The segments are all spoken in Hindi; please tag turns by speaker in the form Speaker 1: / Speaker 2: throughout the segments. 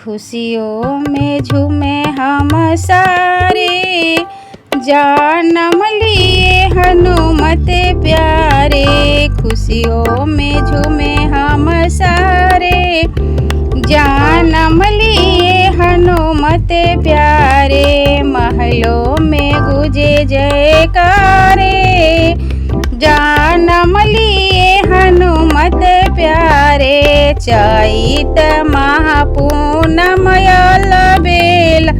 Speaker 1: खुशियों में झूमे हम सारे, जन्म लिए हनुमत प्यारे। खुशियों में झूमे हम सारे, जन्म लिए हनुमत प्यारे। महलों में गुजे जयकारे, जन्म लिए हनुमत प्यारे। चैत महापूनम बेला,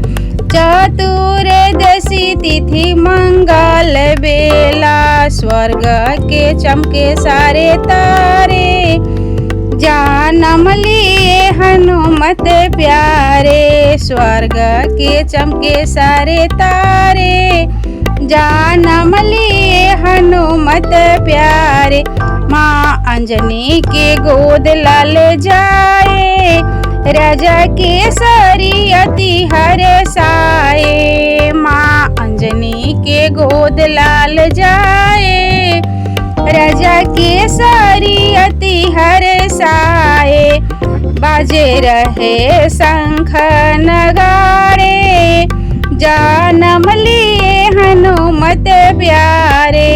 Speaker 1: चतुर्दशी तिथि मंगल बेला। स्वर्ग के चमके सारे तारे, जन्म लिए हनुमत प्यारे। स्वर्ग के चमके सारे तारे, जन्म लिए हनुमत प्यारे। माँ अंजनी के गोद लाल जाए, राजा के सरी अति हर्षाए। माँ अंजनी के गोद लाल जाए, राजा के सरी अति हर्षाए। बाजे रहे शंख नगाड़े, जन्म लिए हनुमत प्यारे।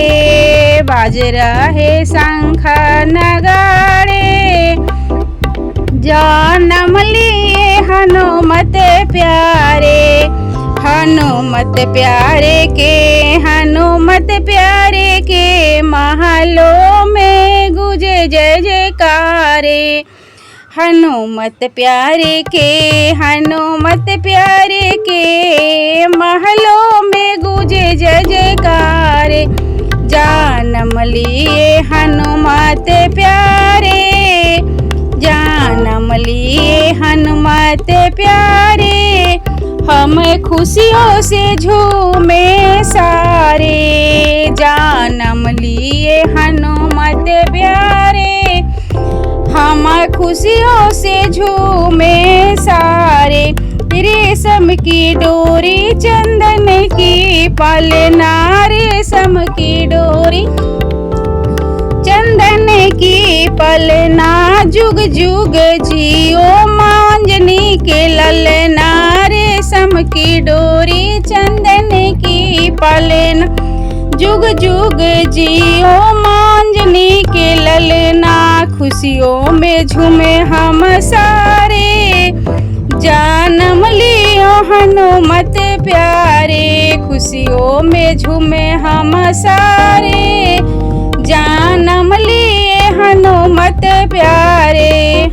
Speaker 1: बाज रहे शंख नगाड़े, जन्म लिए हनुमत प्यारे। हनुमत प्यारे के, हनुमत प्यारे के महलों में गुजे जय जयकारे। हनुमत प्यारे के, हनुमत प्यारे के महलों में गुजे जय जयकारे। जन्म लिए हनुमत प्यारे, जन्म लिए हनुमत प्यारे। हम खुशियों से झूमे सारे, जन्म लिए हनुमत प्यारे। हम खुशियों से झूमे सारे। रेशम की डोरी चंदन की पलना, रेशम की डोरी चंदन की पलना। जुग जुग जियो मांजनी के ललना, रेशम की डोरी चंदन की पलना। जुग जुग जियो मांजनी के ललना। खुशियों में झूमे हम सारे, जन्म लियो हनुमत प्यारे। खुशियों में झूमे हम सारे, जन्म लिए हनुमत प्यारे।